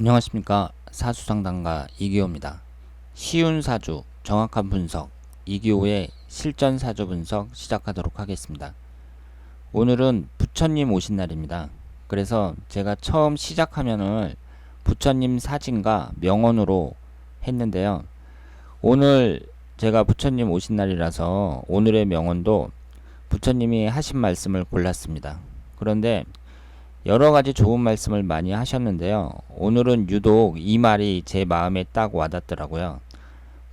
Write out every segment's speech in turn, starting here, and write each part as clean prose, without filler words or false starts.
안녕하십니까. 사주상담가 이기호입니다. 쉬운 사주, 정확한 분석, 이기호의 실전 사주 분석 시작하도록 하겠습니다. 오늘은 부처님 오신 날입니다. 그래서 제가 처음 시작화면을 부처님 사진과 명언으로 했는데요. 오늘 제가 부처님 오신 날이라서 오늘의 명언도 부처님이 하신 말씀을 골랐습니다. 그런데 여러 가지 좋은 말씀을 많이 하셨는데요. 오늘은 유독 이 말이 제 마음에 딱 와닿더라고요.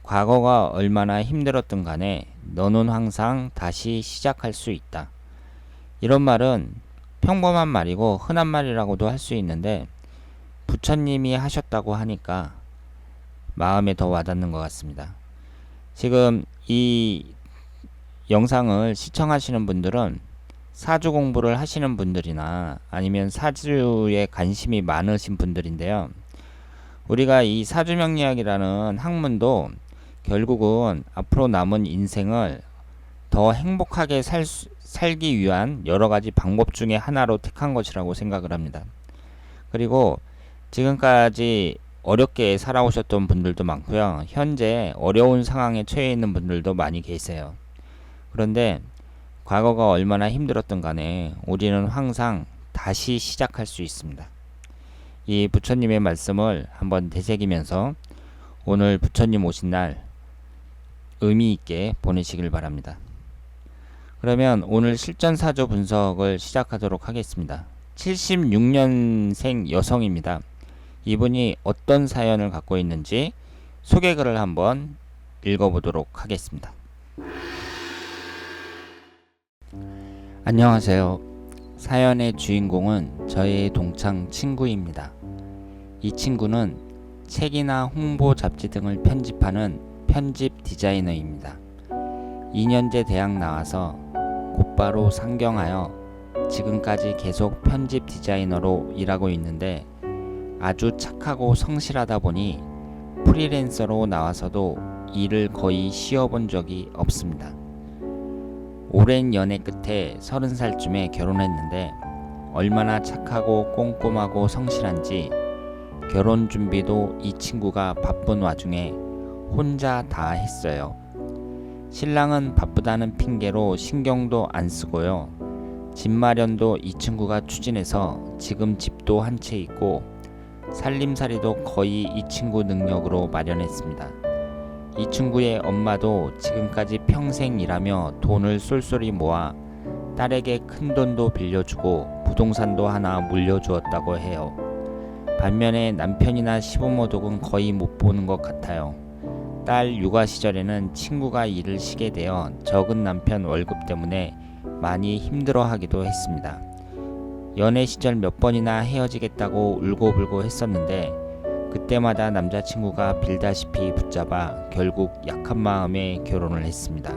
과거가 얼마나 힘들었든 간에 너는 항상 다시 시작할 수 있다. 이런 말은 평범한 말이고 흔한 말이라고도 할 수 있는데 부처님이 하셨다고 하니까 마음에 더 와닿는 것 같습니다. 지금 이 영상을 시청하시는 분들은 사주 공부를 하시는 분들이나 아니면 사주에 관심이 많으신 분들인데요. 우리가 이 사주명리학이라는 학문도 결국은 앞으로 남은 인생을 더 행복하게 살기 위한 여러 가지 방법 중에 하나로 택한 것이라고 생각을 합니다. 그리고 지금까지 어렵게 살아오셨던 분들도 많고요. 현재 어려운 상황에 처해 있는 분들도 많이 계세요. 그런데 과거가 얼마나 힘들었든 간에 우리는 항상 다시 시작할 수 있습니다. 이 부처님의 말씀을 한번 되새기면서 오늘 부처님 오신 날 의미 있게 보내시길 바랍니다. 그러면 오늘 실전사주 분석을 시작하도록 하겠습니다. 76년생 여성입니다. 이분이 어떤 사연을 갖고 있는지 소개글을 한번 읽어보도록 하겠습니다. 안녕하세요. 사연의 주인공은 저의 동창 친구입니다. 이 친구는 책이나 홍보 잡지 등을 편집하는 편집 디자이너입니다. 2년제 대학 나와서 곧바로 상경하여 지금까지 계속 편집 디자이너로 일하고 있는데 아주 착하고 성실하다 보니 프리랜서로 나와서도 일을 거의 쉬어본 적이 없습니다. 오랜 연애 끝에 30살쯤에 결혼했는데 얼마나 착하고 꼼꼼하고 성실한지 결혼 준비도 이 친구가 바쁜 와중에 혼자 다 했어요. 신랑은 바쁘다는 핑계로 신경도 안 쓰고요. 집 마련도 이 친구가 추진해서 지금 집도 한 채 있고 살림살이도 거의 이 친구 능력으로 마련했습니다. 이 친구의 엄마도 지금까지 평생 일하며 돈을 쏠쏠히 모아 딸에게 큰 돈도 빌려주고 부동산도 하나 물려주었다고 해요. 반면에 남편이나 시부모 덕은 거의 못 보는 것 같아요. 딸 육아 시절에는 친구가 일을 쉬게 되어 적은 남편 월급 때문에 많이 힘들어하기도 했습니다. 연애 시절 몇 번이나 헤어지겠다고 울고불고 했었는데 그때마다 남자친구가 빌다시피 붙잡아 결국 약한 마음에 결혼을 했습니다.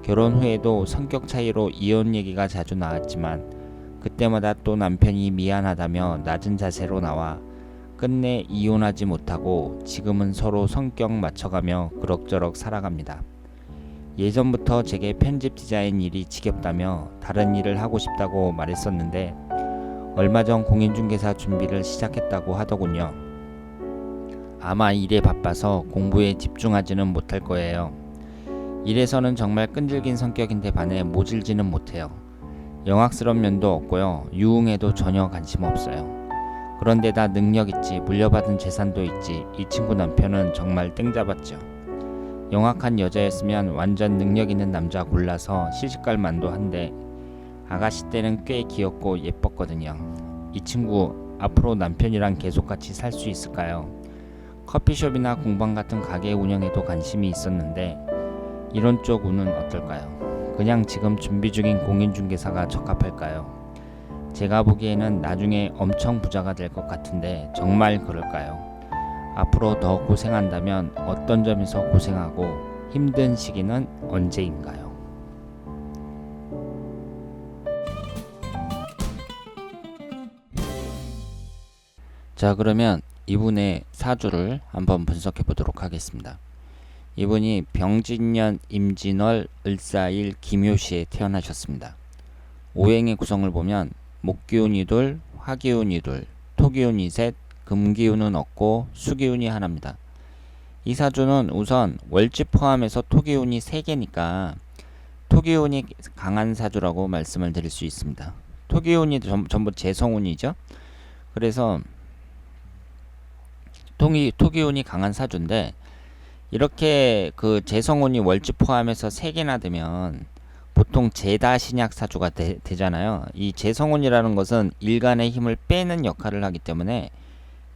결혼 후에도 성격 차이로 이혼 얘기가 자주 나왔지만 그때마다 또 남편이 미안하다며 낮은 자세로 나와 끝내 이혼하지 못하고 지금은 서로 성격 맞춰가며 그럭저럭 살아갑니다. 예전부터 제게 편집 디자인 일이 지겹다며 다른 일을 하고 싶다고 말했었는데 얼마 전 공인중개사 준비를 시작했다고 하더군요. 아마 일에 바빠서 공부에 집중하지는 못할 거예요. 일에서는 정말 끈질긴 성격인데 반해 모질지는 못해요. 영악스러운 면도 없고요. 유흥에도 전혀 관심 없어요. 그런데다 능력 있지, 물려받은 재산도 있지. 이 친구 남편은 정말 땡 잡았죠. 영악한 여자였으면 완전 능력 있는 남자 골라서 시집갈 만도 한데 아가씨 때는 꽤 귀엽고 예뻤거든요. 이 친구 앞으로 남편이랑 계속 같이 살 수 있을까요? 커피숍이나 공방 같은 가게 운영에도 관심이 있었는데 이런 쪽 운은 어떨까요? 그냥 지금 준비 중인 공인중개사가 적합할까요? 제가 보기에는 나중에 엄청 부자가 될 것 같은데 정말 그럴까요? 앞으로 더 고생한다면 어떤 점에서 고생하고 힘든 시기는 언제인가요? 자, 그러면 이분의 사주를 한번 분석해 보도록 하겠습니다. 이분이 병진년 임진월 을사일 김효시에 태어나셨습니다. 오행의 구성을 보면 목기운이 둘, 화기운이 둘, 토기운이 셋, 금기운은 없고 수기운이 하나입니다. 이 사주는 우선 월지 포함해서 토기운이 3개니까 토기운이 강한 사주라고 말씀을 드릴 수 있습니다. 토기운이 전부 재성운이죠. 그래서 토기운이 강한 사주인데, 이렇게 그 재성운이 월지 포함해서 3개나 되면 보통 재다신약 사주가 되잖아요. 이 재성운이라는 것은 일간의 힘을 빼는 역할을 하기 때문에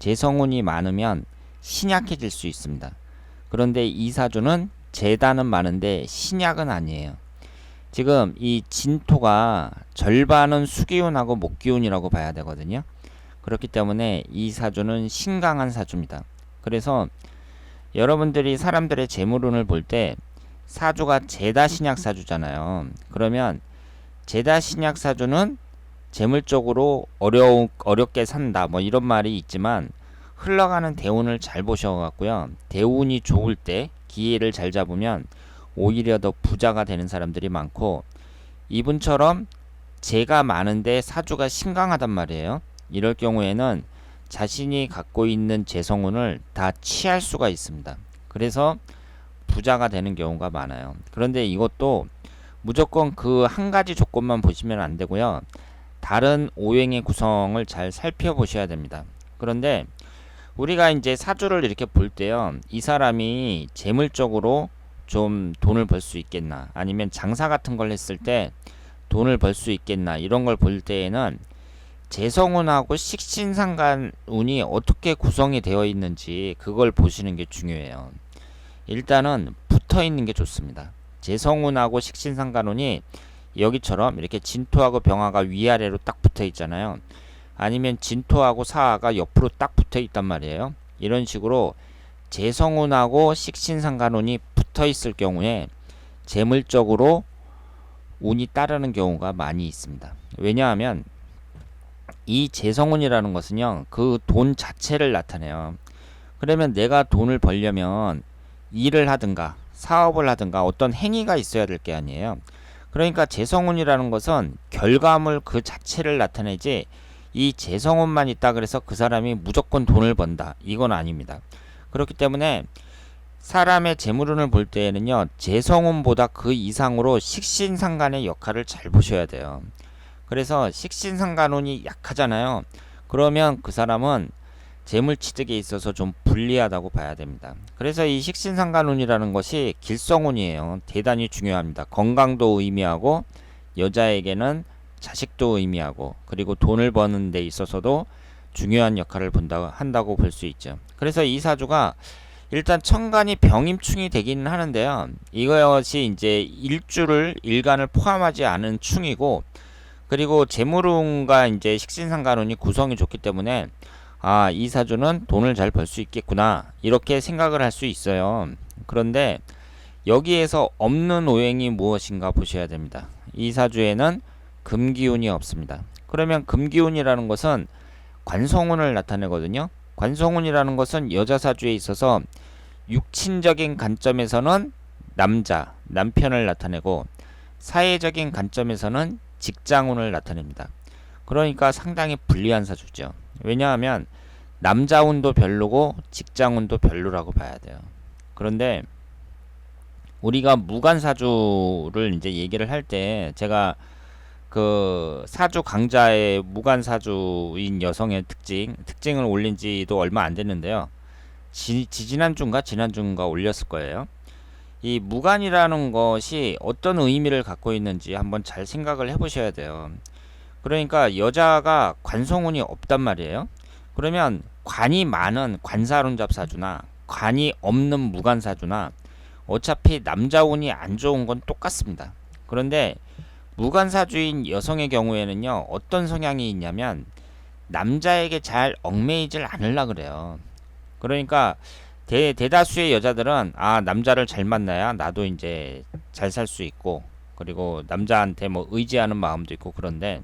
재성운이 많으면 신약해질 수 있습니다. 그런데 이 사주는 재다는 많은데 신약은 아니에요. 지금 이 진토가 절반은 수기운하고 목기운이라고 봐야 되거든요. 그렇기 때문에 이 사주는 신강한 사주입니다. 그래서 여러분들이 사람들의 재물운을 볼 때 사주가 재다신약 사주잖아요. 그러면 재다신약 사주는 재물적으로 어렵게 산다 뭐 이런 말이 있지만, 흘러가는 대운을 잘 보셔갖고요, 대운이 좋을 때 기회를 잘 잡으면 오히려 더 부자가 되는 사람들이 많고, 이분처럼 재가 많은데 사주가 신강하단 말이에요. 이럴 경우에는 자신이 갖고 있는 재성운을 다 취할 수가 있습니다. 그래서 부자가 되는 경우가 많아요. 그런데 이것도 무조건 그 한 가지 조건만 보시면 안 되고요, 다른 오행의 구성을 잘 살펴보셔야 됩니다. 그런데 우리가 이제 사주를 이렇게 볼 때요, 이 사람이 재물적으로 좀 돈을 벌 수 있겠나, 아니면 장사 같은 걸 했을 때 돈을 벌 수 있겠나, 이런 걸 볼 때에는 재성운하고 식신상간운이 어떻게 구성이 되어 있는지 그걸 보시는 게 중요해요. 일단은 붙어 있는 게 좋습니다. 재성운하고 식신상간운이 여기처럼 이렇게 진토하고 병화가 위아래로 딱 붙어 있잖아요. 아니면 진토하고 사화가 옆으로 딱 붙어 있단 말이에요. 이런 식으로 재성운하고 식신상간운이 붙어 있을 경우에 재물적으로 운이 따르는 경우가 많이 있습니다. 왜냐하면 이 재성운이라는 것은요, 그 돈 자체를 나타내요. 그러면 내가 돈을 벌려면 일을 하든가 사업을 하든가 어떤 행위가 있어야 될 게 아니에요. 그러니까 재성운이라는 것은 결과물 그 자체를 나타내지, 이 재성운만 있다 그래서 그 사람이 무조건 돈을 번다, 이건 아닙니다. 그렇기 때문에 사람의 재물운을 볼 때에는요, 재성운보다 그 이상으로 식신상간의 역할을 잘 보셔야 돼요. 그래서 식신상간운이 약하잖아요. 그러면 그 사람은 재물취득에 있어서 좀 불리하다고 봐야 됩니다. 그래서 이 식신상간운이라는 것이 길성운이에요. 대단히 중요합니다. 건강도 의미하고, 여자에게는 자식도 의미하고, 그리고 돈을 버는 데 있어서도 중요한 역할을 한다고 볼 수 있죠. 그래서 이 사주가 일단 천간이 병임충이 되기는 하는데요, 이것이 이제 일간을 포함하지 않은 충이고, 그리고 재물운과 이제 식신상간운이 구성이 좋기 때문에 이 사주는 돈을 잘 벌 수 있겠구나, 이렇게 생각을 할 수 있어요. 그런데 여기에서 없는 오행이 무엇인가 보셔야 됩니다. 이 사주에는 금기운이 없습니다. 그러면 금기운이라는 것은 관성운을 나타내거든요. 관성운이라는 것은 여자 사주에 있어서 육친적인 관점에서는 남편을 나타내고, 사회적인 관점에서는 직장운을 나타냅니다. 그러니까 상당히 불리한 사주죠. 왜냐하면 남자운도 별로고 직장운도 별로라고 봐야 돼요. 그런데 우리가 무관사주를 이제 얘기를 할 때, 제가 그 사주 강좌에 무관사주인 여성의 특징을 올린 지도 얼마 안 됐는데요, 지난주인가 올렸을 거예요. 이 무관이라는 것이 어떤 의미를 갖고 있는지 한번 잘 생각을 해보셔야 돼요. 그러니까 여자가 관성운이 없단 말이에요. 그러면 관이 많은 관사론잡사주나 관이 없는 무관사주나 어차피 남자운이 안 좋은 건 똑같습니다. 그런데 무관사주인 여성의 경우에는요, 어떤 성향이 있냐면 남자에게 잘 얽매이질 않으려 그래요. 그러니까 대다수의 여자들은 남자를 잘 만나야 나도 이제 잘 살 수 있고, 그리고 남자한테 뭐 의지하는 마음도 있고, 그런데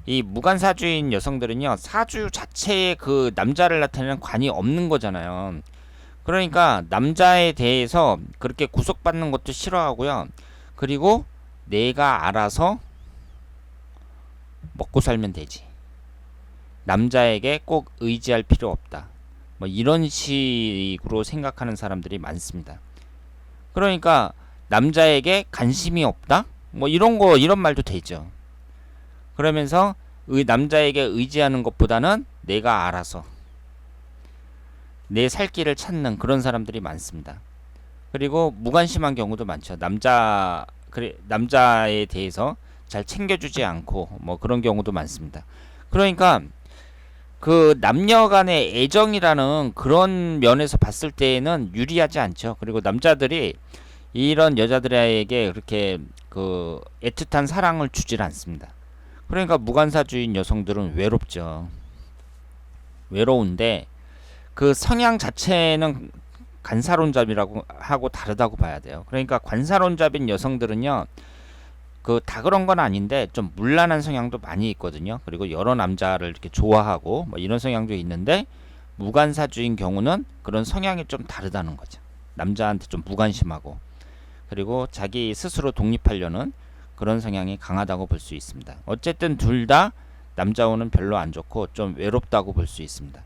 이 무관사주인 여성들은요, 사주 자체에 그 남자를 나타내는 관이 없는 거잖아요. 그러니까 남자에 대해서 그렇게 구속받는 것도 싫어하고요, 그리고 내가 알아서 먹고 살면 되지, 남자에게 꼭 의지할 필요 없다. 뭐 이런 식으로 생각하는 사람들이 많습니다. 그러니까 남자에게 관심이 없다? 뭐 이런 말도 되죠. 그러면서 남자에게 의지하는 것보다는 내가 알아서 내 살 길을 찾는 그런 사람들이 많습니다. 그리고 무관심한 경우도 많죠. 남자에 대해서 잘 챙겨주지 않고 뭐 그런 경우도 많습니다. 그러니까 그 남녀 간의 애정이라는 그런 면에서 봤을 때에는 유리하지 않죠. 그리고 남자들이 이런 여자들에게 그렇게 그 애틋한 사랑을 주질 않습니다. 그러니까 무관사주의인 여성들은 외롭죠. 외로운데 그 성향 자체는 관사론잡이라고 하고 다르다고 봐야 돼요. 그러니까 관사론잡인 여성들은요, 그 다 그런 건 아닌데 좀 문란한 성향도 많이 있거든요. 그리고 여러 남자를 이렇게 좋아하고 뭐 이런 성향도 있는데 무관사주의인 경우는 그런 성향이 좀 다르다는 거죠. 남자한테 좀 무관심하고 그리고 자기 스스로 독립하려는 그런 성향이 강하다고 볼 수 있습니다. 어쨌든 둘 다 남자혼은 별로 안 좋고 좀 외롭다고 볼 수 있습니다.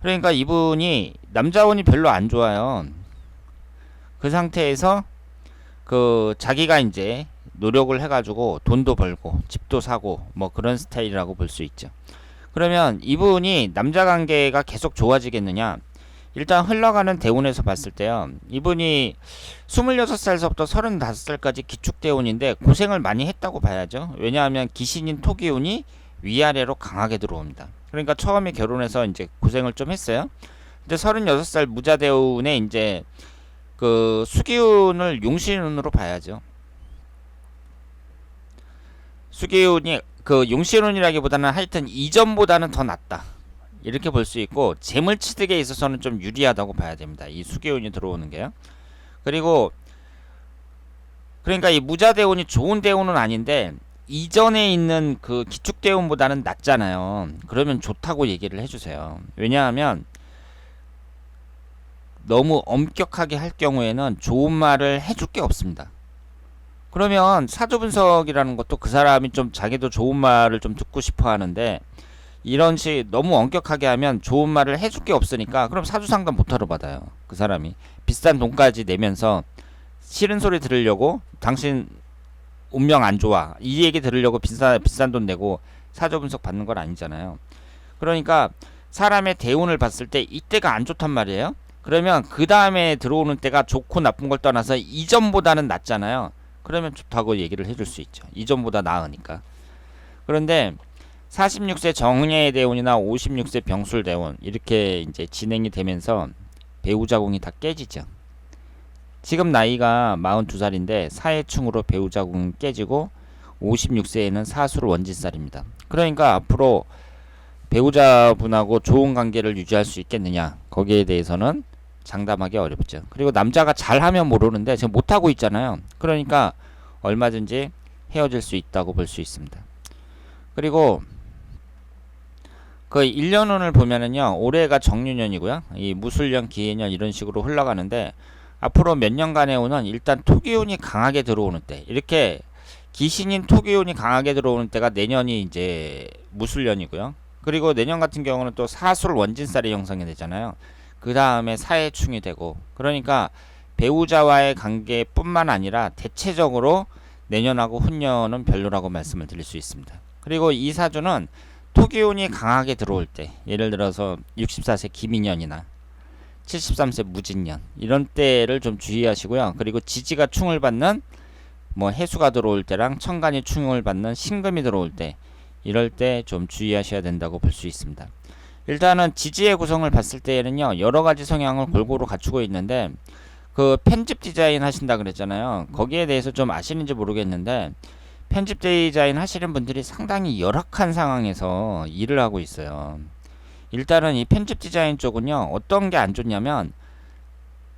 그러니까 이분이 남자혼이 별로 안 좋아요. 그 상태에서 그 자기가 이제 노력을 해가지고 돈도 벌고 집도 사고 뭐 그런 스타일이라고 볼 수 있죠. 그러면 이분이 남자 관계가 계속 좋아지겠느냐? 일단 흘러가는 대운에서 봤을 때요. 이분이 26살서부터 35살까지 기축대운인데 고생을 많이 했다고 봐야죠. 왜냐하면 기신인 토기운이 위아래로 강하게 들어옵니다. 그러니까 처음에 결혼해서 이제 고생을 좀 했어요. 근데 36살 무자대운에 이제 그 수기운을 용신운으로 봐야죠. 수기운이 그 용신운이라기보다는 하여튼 이전보다는 더 낫다. 이렇게 볼 수 있고 재물 취득에 있어서는 좀 유리하다고 봐야 됩니다. 이 수기운이 들어오는 게요. 그리고 그러니까 이 무자대운이 좋은 대운은 아닌데 이전에 있는 그 기축대운보다는 낫잖아요. 그러면 좋다고 얘기를 해주세요. 왜냐하면 너무 엄격하게 할 경우에는 좋은 말을 해줄 게 없습니다. 그러면 사주분석이라는 것도 그 사람이 좀 자기도 좋은 말을 좀 듣고 싶어 하는데 이런 식 너무 엄격하게 하면 좋은 말을 해줄 게 없으니까 그럼 사주상담 못하러 받아요. 그 사람이 비싼 돈까지 내면서 싫은 소리 들으려고 당신 운명 안 좋아 이 얘기 들으려고 비싼 돈 내고 사주분석 받는 건 아니잖아요. 그러니까 사람의 대운을 봤을 때 이때가 안 좋단 말이에요. 그러면 그 다음에 들어오는 때가 좋고 나쁜 걸 떠나서 이전보다는 낫잖아요. 그러면 좋다고 얘기를 해줄 수 있죠. 이전보다 나으니까. 그런데 46세 정예의 대운이나 56세 병술 대운 이렇게 이제 진행이 되면서 배우자궁이 다 깨지죠. 지금 나이가 42살인데 사회충으로 배우자궁이 깨지고 56세에는 사술 원진살입니다. 그러니까 앞으로 배우자분하고 좋은 관계를 유지할 수 있겠느냐 거기에 대해서는 장담하기 어렵죠. 그리고 남자가 잘하면 모르는데 지금 못하고 있잖아요. 그러니까 얼마든지 헤어질 수 있다고 볼 수 있습니다. 그리고 그 1년운을 보면은요 올해가 정유년이고요 이 무술년 기해년 이런 식으로 흘러가는데 앞으로 몇 년간의 운은 일단 토기운이 강하게 들어오는 때 이렇게 기신인 토기운이 강하게 들어오는 때가 내년이 이제 무술년이고요. 그리고 내년 같은 경우는 또 사술 원진살이 형성이 되잖아요. 그 다음에 사해충이 되고 그러니까 배우자와의 관계뿐만 아니라 대체적으로 내년하고 훈년은 별로라고 말씀을 드릴 수 있습니다. 그리고 이 사주는 토기운이 강하게 들어올 때 예를 들어서 64세 기민년이나 73세 무진년 이런 때를 좀 주의하시고요. 그리고 지지가 충을 받는 뭐 해수가 들어올 때랑 천간이 충을 받는 신금이 들어올 때 이럴 때 좀 주의하셔야 된다고 볼 수 있습니다. 일단은 지지의 구성을 봤을 때에는요 여러 가지 성향을 골고루 갖추고 있는데 그 편집 디자인 하신다 그랬잖아요. 거기에 대해서 좀 아시는지 모르겠는데 편집 디자인 하시는 분들이 상당히 열악한 상황에서 일을 하고 있어요. 일단은 이 편집 디자인 쪽은요 어떤 게 안 좋냐면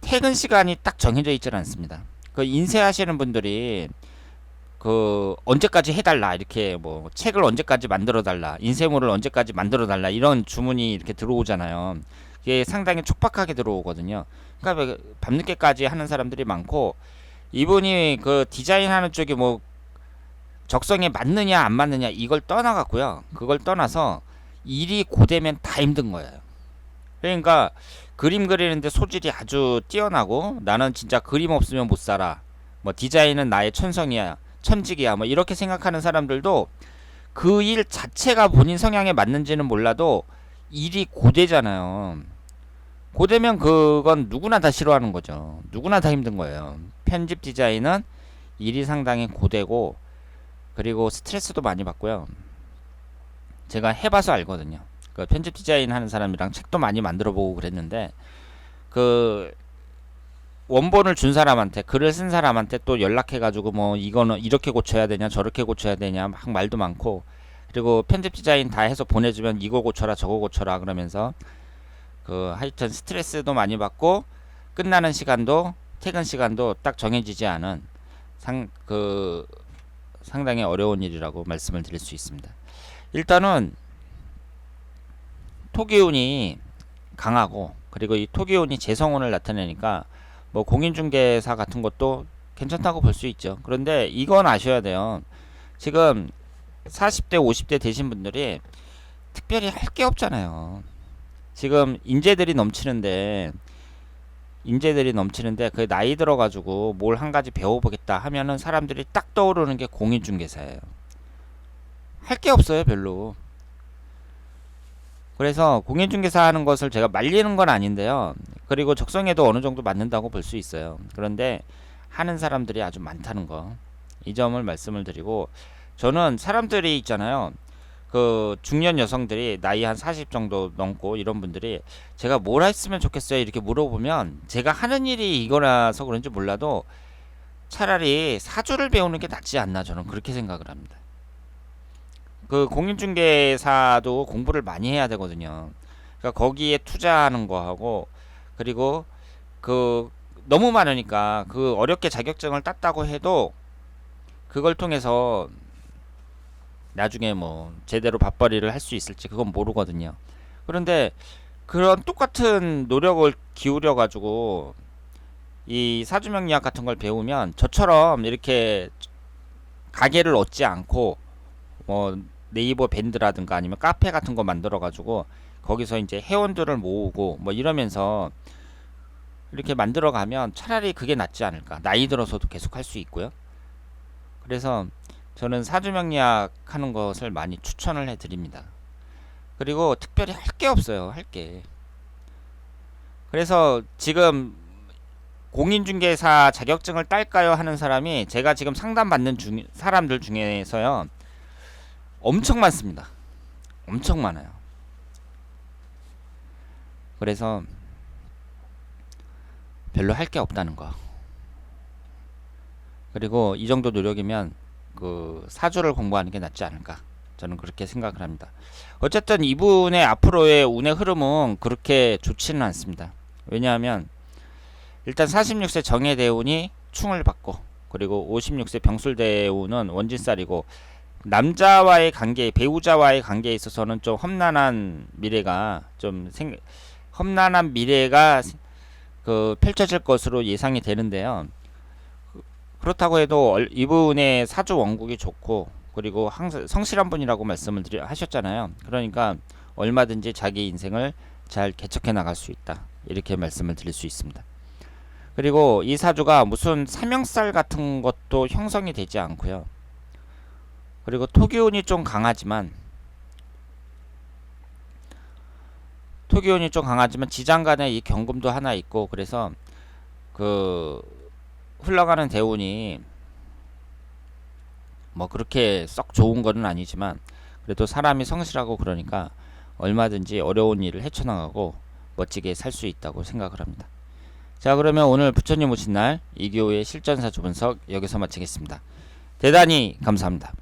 퇴근 시간이 딱 정해져 있질 않습니다. 그 인쇄하시는 분들이 그 언제까지 해달라 이렇게 뭐 책을 언제까지 만들어 달라 인쇄물을 언제까지 만들어 달라 이런 주문이 이렇게 들어오잖아요. 이게 상당히 촉박하게 들어오거든요. 그러니까 밤늦게까지 하는 사람들이 많고 이분이 그 디자인하는 쪽이 뭐 적성에 맞느냐 안 맞느냐 이걸 떠나갖고요. 그걸 떠나서 일이 고되면 다 힘든 거예요. 그러니까 그림 그리는데 소질이 아주 뛰어나고 나는 진짜 그림 없으면 못 살아. 뭐 디자인은 나의 천성이야. 천직이야. 뭐 이렇게 생각하는 사람들도 그 일 자체가 본인 성향에 맞는지는 몰라도 일이 고되잖아요. 고되면 그건 누구나 다 싫어하는 거죠. 누구나 다 힘든 거예요. 편집 디자인은 일이 상당히 고되고 그리고 스트레스도 많이 받고요. 제가 해봐서 알거든요. 그 편집 디자인 하는 사람이랑 책도 많이 만들어 보고 그랬는데 그 원본을 준 사람한테 글을 쓴 사람한테 또 연락해가지고 뭐 이거는 이렇게 고쳐야 되냐 저렇게 고쳐야 되냐 막 말도 많고 그리고 편집 디자인 다 해서 보내주면 이거 고쳐라 저거 고쳐라 그러면서 그 하여튼 스트레스도 많이 받고 끝나는 시간도 퇴근 시간도 딱 정해지지 않은 상당히 어려운 일이라고 말씀을 드릴 수 있습니다. 일단은 토기운이 강하고 그리고 이 토기운이 재성운을 나타내니까 뭐 공인중개사 같은 것도 괜찮다고 볼 수 있죠. 그런데 이건 아셔야 돼요. 지금 40대 50대 되신 분들이 특별히 할 게 없잖아요. 지금 인재들이 넘치는데 그 나이 들어가지고 뭘 한 가지 배워보겠다 하면은 사람들이 딱 떠오르는 게 공인중개사예요. 할 게 없어요 별로. 그래서 공인중개사 하는 것을 제가 말리는 건 아닌데요. 그리고 적성에도 어느 정도 맞는다고 볼 수 있어요. 그런데 하는 사람들이 아주 많다는 거. 이 점을 말씀을 드리고 저는 사람들이 있잖아요. 그 중년 여성들이 나이 한 40 정도 넘고 이런 분들이 제가 뭘 했으면 좋겠어요 이렇게 물어보면 제가 하는 일이 이거라서 그런지 몰라도 차라리 사주를 배우는 게 낫지 않나 저는 그렇게 생각을 합니다. 그 공인중개사도 공부를 많이 해야 되거든요. 그러니까 거기에 투자하는 거하고 그리고 그 너무 많으니까 그 어렵게 자격증을 땄다고 해도 그걸 통해서 나중에 뭐 제대로 밥벌이를 할 수 있을지 그건 모르거든요. 그런데 그런 똑같은 노력을 기울여 가지고 이 사주명리학 같은 걸 배우면 저처럼 이렇게 가게를 얻지 않고 뭐 네이버 밴드라든가 아니면 카페 같은 거 만들어 가지고 거기서 이제 회원들을 모으고 뭐 이러면서 이렇게 만들어 가면 차라리 그게 낫지 않을까. 나이 들어서도 계속 할 수 있고요. 그래서 저는 사주명리학 하는 것을 많이 추천을 해 드립니다. 그리고 특별히 할 게 없어요. 할 게. 그래서 지금 공인중개사 자격증을 딸까요 하는 사람이 제가 지금 상담받는 사람들 중에서요. 엄청 많습니다. 엄청 많아요. 그래서 별로 할 게 없다는 거. 그리고 이 정도 노력이면 그 사주를 공부하는 게 낫지 않을까. 저는 그렇게 생각을 합니다. 어쨌든 이분의 앞으로의 운의 흐름은 그렇게 좋지는 않습니다. 왜냐하면 일단 46세 정해대운이 충을 받고 그리고 56세 병술대운은 원진살이고 남자와의 관계, 배우자와의 관계에 있어서는 좀 험난한 미래가 그 펼쳐질 것으로 예상이 되는데요. 그렇다고 해도 이분의 사주 원국이 좋고 그리고 항상 성실한 분이라고 말씀을 하셨잖아요. 그러니까 얼마든지 자기 인생을 잘 개척해 나갈 수 있다. 이렇게 말씀을 드릴 수 있습니다. 그리고 이 사주가 무슨 사명살 같은 것도 형성이 되지 않고요. 그리고 토기운이 좀 강하지만 지장간에 이 경금도 하나 있고 그래서 그 흘러가는 대운이 뭐 그렇게 썩 좋은 거는 아니지만 그래도 사람이 성실하고 그러니까 얼마든지 어려운 일을 헤쳐나가고 멋지게 살 수 있다고 생각을 합니다. 자, 그러면 오늘 부처님 오신 날 이교의 실전사주 분석 여기서 마치겠습니다. 대단히 감사합니다.